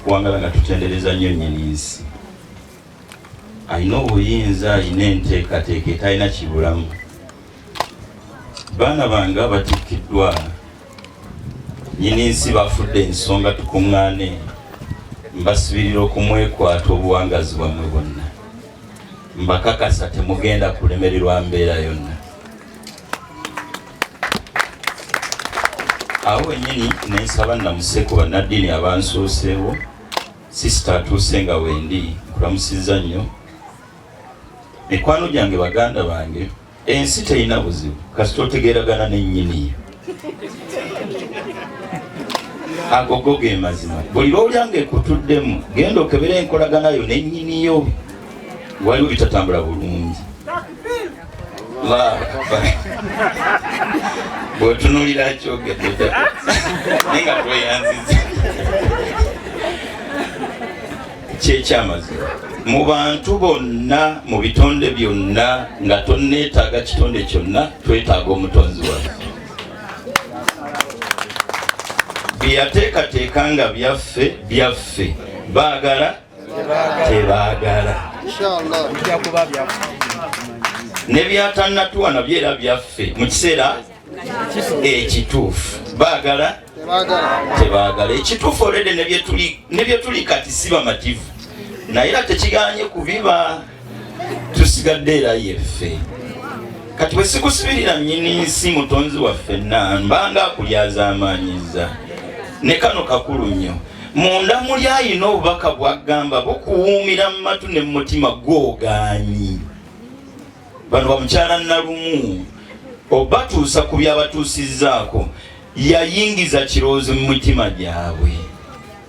okuwangala nga tutendereza nnyo nnyini nsi. Alina obuyinza, alina enteekateeka etalina kibulamu. Baana bange abatikkiddwa nnyini nsi bafudde ensonga tukuŋŋaane, mbasibirira okumwekwata obuwangazi bwammwe bwonna. Mbakakasa temugenda kulemererwa mbeera yonna. Awo wennyini nensaba namuseko bannaddiini abansooseewo, sisita atuuse nga wendi kulamusizza nnyo. Mikwano gyange baganda bange, ensi terina buzibu kasita otegeeragana n'ennyiniyo. Agogo ge mazima. Buli lw'olyanga ekutuddemu genda okebera enkolaganayo n'ennyiniyo. Waliwo bitatambula bulungi. Bw'otunuulira kyogedde naye nga tweyanziza. Kyekyamazima. Mu bantu bonna, mu bitonde byonna, nga tonneetaaga kitonde kyonna, twetaaga omutonzi waffe. Bye yateekateeka nga byaffe, baagala tebaagala. Ne byatannatuwa nabyo era byaffe mu kiseera ekituufu, baagala tebaagala. Ekituufu olwedde ne bye tuli kati si bamativu, naye era tekiganye kubiba, tusigadde era yeffe. Kati bwe sikusibirira nnyini nsi mutonzi waffe mbanga akulyaza amaanyiza. Ne kano kakulu nnyo, munda muli ayina obubaka bw'agamba bukuwuumira mu matu ne mu mutima gw'ogaanyi. Bano bamukyala Nalumu obatuusa ku byabatuusizzaako, yayingiza kirowoozo mu mitima gyabwe,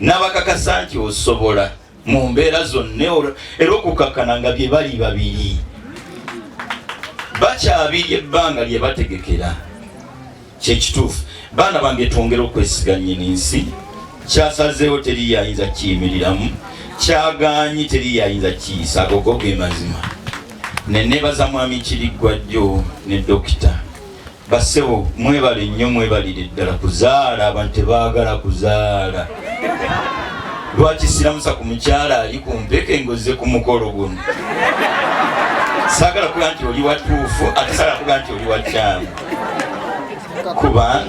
n'abakakasa nti osobola mu mbeera zonna, era okukakkana nga bye bali babiri, bakyabiri ebbanga lye bategekera. Kyekituufu baana bange twongera okwesiga nnyini nsi. Kyasazeewo teri yayinza kiyimiriramu, kyagaanyi teri yayinza kiyisa. Agogo ge mazima. Ne neebaza mwami Kiriggwajjo ne dokita. Bassebo mwebale nnyo, mwebalire ddala kuzaala. Abantu tebaagala kuzaala. Lwaki siramusa ku mukyala ali ku mpeke ngozze ku mukolo guno? Saagala kuga nti oli watuufu, ate saagala kuga nti oli wakyamu. Kuba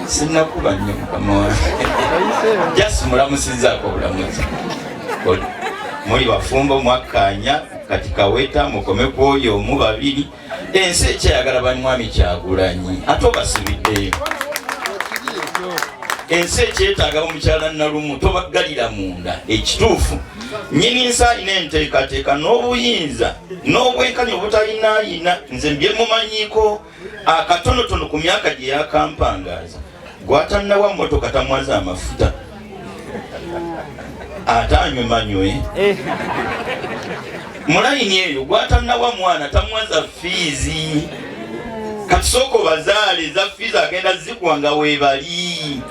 sinnakuba nnyo mukama wange, just mulamusizzaako bulamuzi. Muli bafumbo mwakkaanya kati kaweta mukome ku oyo omu babiri. Ensi ekyayagala banywanyi Kyagulanyi, ate obasibiddeyo. Ensi ekyetaaga omukyala Nalumu tobaggalira munda. Ekituufu nnyini nsi alina enteekateeka n'obuyinza n'obwenkanya obutalinaayina. Nze bye mumanyiiko akatonotono ku myaka gye yakampangaaza, gwatannawa mmotoka tamwaza amafuta, ate anywe manywe. Mulayini eyo gwatannawa mwana tamwaza fiizi. Kati sooka obazaale za fiizi agenda zikuwanga weebali.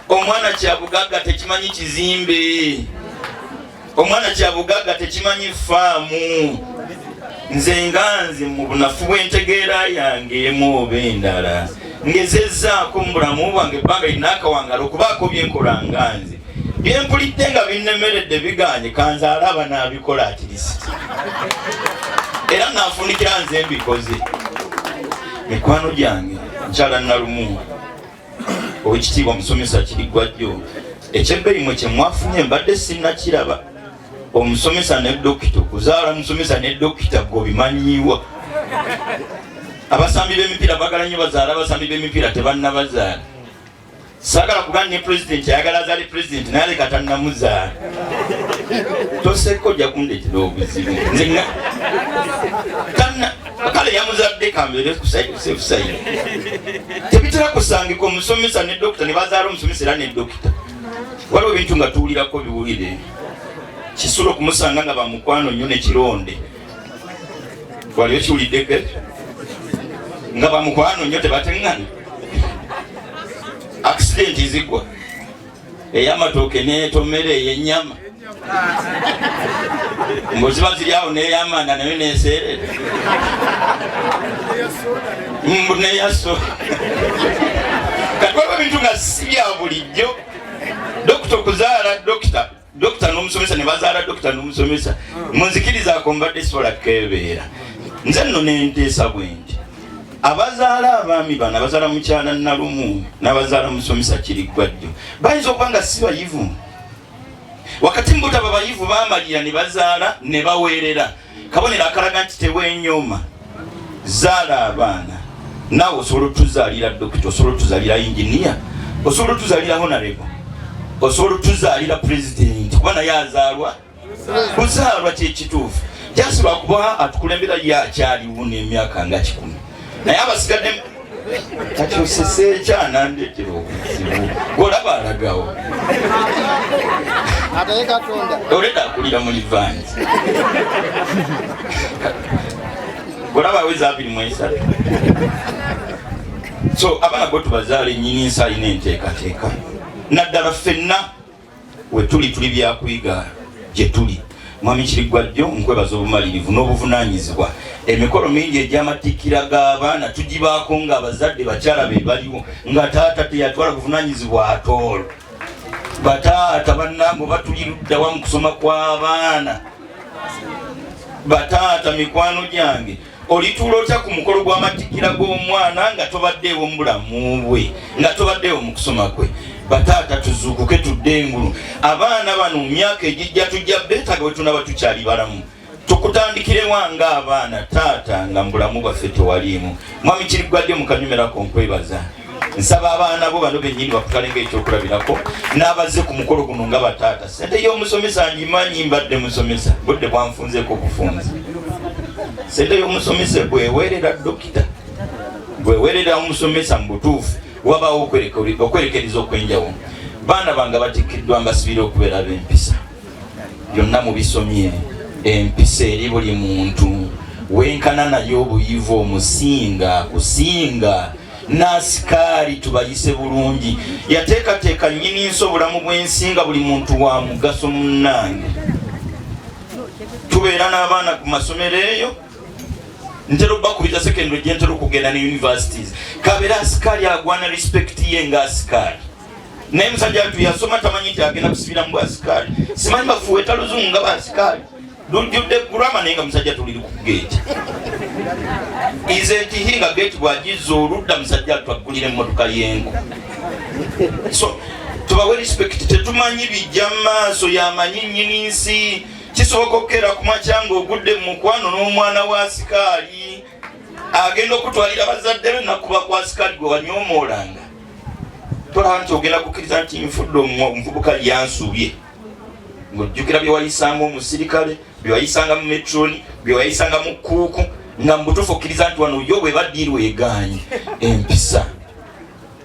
Omwana kyabugagga tekimanyi kizimbe, omwana kyabugagga tekimanyi faamu. Nze nganze mu bunafu bw'entegeera yange emu oba endala ngezezzaako mu bulamu bwange ebbanga linaakawangala okubaako byenkola nganze. Byempulidde nga binnemeredde biganye kanzaala abanaabikola atirisiti, era naafunikira nze mbikoze. Mikwano gyange, mukyala Nalumu owekitiibwa Musomesa Kiriggwajjo, ekyebberimwe kye mwafunye mbadde sinnakiraba. Omusomesa ne dokita, okuzaala musomesa ne dokita gwe bimanyiiwa. Abasambi b'emipiira bagala nnyo bazaala abasambi b'emipiira tebannabazaala. Saagala kugamba ne pulezidenti ayagala azaale pulezidenti naye aleka tannamuzaala. Toseko ojja kundeetera obuzibu. Nze kale yamuzadde kambeere kusayidi. Tebitera kusangika omusomesa ne dokita ne bazaala omusomesa era ne dokita. Waliwo ebintu nga tuwulirako biwulire. Kisulo okumusanga nga bamukwano nnyo ne Kironde. Waliwo kiwuliddeko ekyo? Nga bamukwano nnyo tebateŋŋana. Accident zigwa. Ey'amatooke n'etomere ey'ennyama. Mbuziba ziri awo n'ey'amanda nayo n'eseerera. Neyaso. Kati waliwo ebintu nga si bya bulijjo. dokita okuzaala dokita n'omusomesa ne bazaala dokita n'omusomesa munzikiriza akombadde sola kebeera nze nno nenteesa bwenti abazaala abaami bano abazaala mukyala Nalumu n'abazaala musomesa Kiriggwajjo bayinza okuba nga si bayivu wakati mbutaba bayivu bamalira ne bazaala ne baweerera kabonero akalaga nti tewenyoma zaala abaana naawe osobola otuzaalira dokita osobola otuzaalira injiniya osobola otuzaalira honorable osobola otuzaalira president kuba naye azaalwa kuzaalwa kyekituufu jasi lwakuba atukulembera yakyaliwo n'emyaka nga 10 naye abasigadde kati osese ekyanandetera obuzibu golaba alagawo oleda akulira mu livansi golaba aweza 23 so abaana bo tubazaala ennyini nsi alina enteekateeka naddala ffenna we tuli byakuyiga gye tuli mwami Kiriggwajjo nkwebaza obumalirivu n'obuvunaanyizibwa emikolo mingi egy'amatikkira g'abaana tugibaako ng'abazadde bakyala be baliwo nga taata teyatwala buvunaanyizibwa atoolo bataata bannange batuliruddawa mu kusoma kw'abaana bataata mikwano gyange olituula otya ku mukolo gw'amatikkira g'omwana nga tobaddeewo mu bulamu bwe nga tobaddeewo mu kusoma kwe bataata tuzuukuke tudde engulu abaana bano mu myaka egijja tujja beetaaga bwe tunaba tukyali balamu tukutandikire wanga abaana taata nga mu bulamu bwaffe tewaliimu mwami Kiriggwajjo mukanyumirako nkwebaza nsaba abaana bo bano bennyini bakutale ng'ekyokulabirako n'abazze ku mukolo guno nga bataata sente y'omusomesa ngimanyi mbadde musomesa budde bwanfunzeeko okufunza sente y'omusomesa bweweerera dokita bweweerera omusomesa mu butuufu wabaawo okwerekereza okwenjawo baana bange batikkiddwa mbasibira okubeera b'empisa byonna mu bisomye empisa eri buli muntu wenkana nayo obuyivu omusinga kusinga n'asikaali tubayise bulungi yateekateeka nnyini nsi obulamu bw'ensinga buli muntu wa mugaso munnange tubeera n'abaana ku masomero eyo ntera bakubita secondary gye ntera okugenda ne universities kabeera asikaali agwana respect ye nga asikaali naye musajja atu yasoma tamanyi nti agenda kusibira mu asikaali simanyi bafuwe taluzungu nga baasikaali lujjudde gurama naye nga musajja tuliri ku geeti ize ntihinga geeti bwagizza oludda musajja atwaggulira emmotoka y'enku so tubawe respect tetumanyi bijja mu maaso yamanyi nnyini nsi kisoboka okukera ku makya ng'ogudde mu mukwano n'omwana wa asikaali agenda okutwalira bazadde be nakuba ku asikaali gwe wanyomoolanga tolaba nti ogenda kukkiriza nti nfudde omuvubuka yansubye ng'ojjukira bye wayisanga omusirikale bye wayisanga mu metroni bye wayisanga mu kuuku nga mbutuufu okkiriza nti wano yo bwe baddiirwa eganye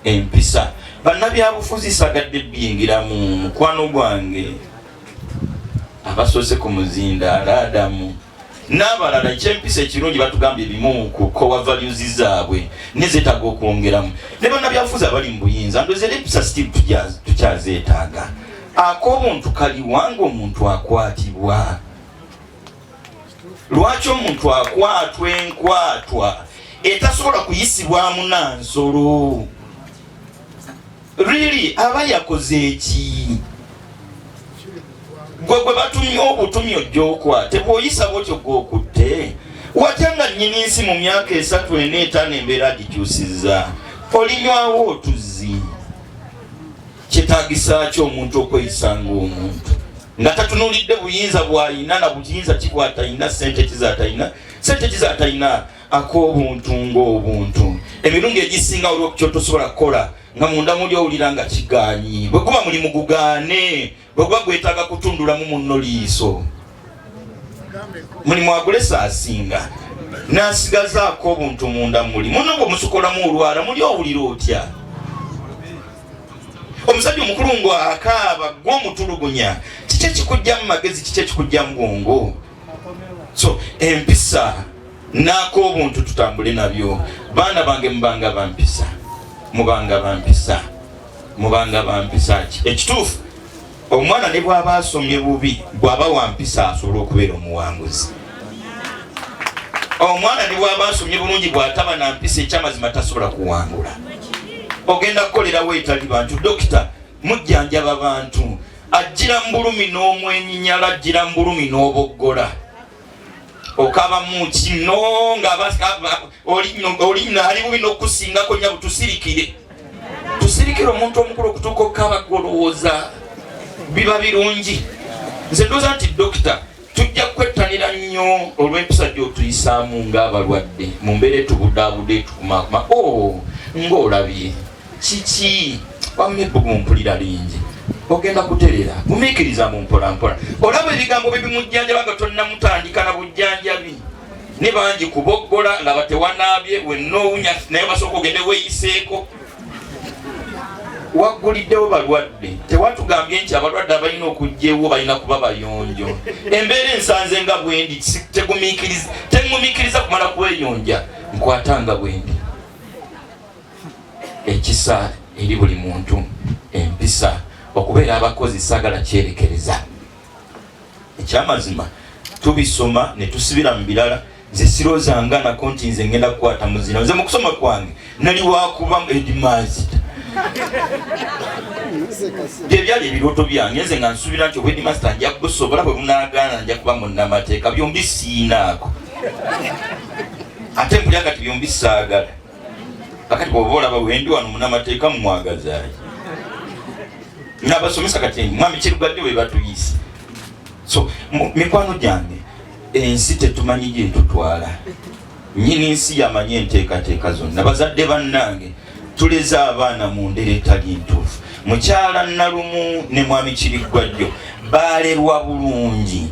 empisa bannabyabufuzi sagadde biyingira mu mukwano gwange abasoose ku muzindaala Adamu n'abalala ekyempisa ekirungi batugambye ebimu ku core values zaabwe nezeetaaga okwongeramu ne bannabyabufuzi abali mu buyinza ndozeera empisa still tukyazeetaaga ak'obuntu kaliwanga omuntu akwatibwa lwaki omuntu akwatwa enkwatwa etasobola kuyisibwamu nansolo really aba yakoze eki gwe batumye obutumye ojja okwate bw'oyisa bwotyo gw'okutte watya nga nnyini nsi mu myaka 3 4 5 embeera agikyusizza olinywawo otuzzi kyetaagisa ki omuntu okweyisa ng'omuntu nga tatunuulidde buyinza bw'ayina na buyinza ki bw'atalina sente kizatalina ak'obuntu ng'obuntu emirundi egisinga olwo kyotosobola kukola nga munda muli owulira nga kigaanyi bwe guba mulimu gugaane bwe guba gwetaaga kutundulamu munno liiso mulimu agulesa asinga n'asigazaako obuntu munda muli munno bw'omusukolamu olwala muli owulira otya omusajja omukulu ng'akaaba gw'omutulugunya kiki ekikujja mu magezi kiki ekikujja mu bwongo so empisa n'ak'obuntu tutambule nabyo baana bange mubanga bampisa ekituufu omwana ne bw'aba asomye bubi bw'aba wampisa asobola okubeera omuwanguzi omwana ne bw'aba asomye bulungi bw'ataba na mpisa ekyamazima tasobola kuwangula ogenda kukolerawo etali bantu dokita mujjanjaba bantu ajira mbulumi n'omwenyinyala, ajira mbulumi n'oboggola. Okaba mu kino nga oli ali bubi n'okusingako nnyabo tusirikire omuntu omukulu okutuuka okukaba golowooza biba birungi. Nze ndowooza nti dokita tujja kwettanira nnyo olw'empisa gy'otuyisaamu ng'abalwadde mu mbeera etubudaabude tukumaakuma ng'olabye kiki wamme ebbugu mpulira lingi ogenda kuterera mumiikiriza mu mpolampola. Olaba ebigambo bibimujjanjaba nga tonnamutandika na bujjanjabi ne bangi kuboggola laba tewanaabye wennoowunya naye basooka ogende weeyiseeko. Wagguliddewo balwadde tewatugambye nti abalwadde abalina okujjewo balina kuba bayonjo. Embeera ensanze nga bwendi teŋŋumiikiriza kumala kweyonja nkwatanga bwendi. Ekisa eri buli muntu empisa okubeera abakozi saagala kyerekereza. Ekyamazima tubisoma ne tusibira mu birala. Nze siroozanga nako nti nze ngenda kukwata muzina. Nze mu kusoma kwange nali wakuba Headmaster. Byali ebirooto byange nze nga nsuubira nti Headmaster nja kusobola bwe bunaagaana nja kuba munnamateeka. Byombi siinaako ate mpulira kati byombi saagala. Kakati bw'oba olaba wendi wano munnamateeka mumwagazaayi n'abasomesa kati mwami Kirugadde we batuyise. So mikwano gyange ensi tetumanyi gye tutwala. Nnyini nsi yamanyi enteekateeka zonna. Bazadde bannange tuleze abaana mu ndera etali ntuufu. Mukyala Nalumu ne mwami Kirugadde baalerwa bulungi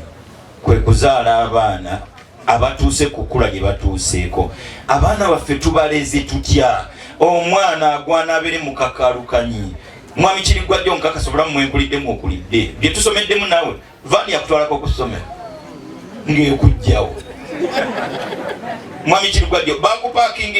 kwe kuzaala abaana abatuuse kukula gye batuuseeko. Abaana baffe tubaleze tutya. Omwana agwana abeere mu kakalukanyi. Mwami Kirugadde onkakasa obulamu mwenkuliddemu okulidde bye tusomeddemu naawe vaani yakutwalako okusomera ng'ekujjawo. Mwami Kirugadde bakupaakingi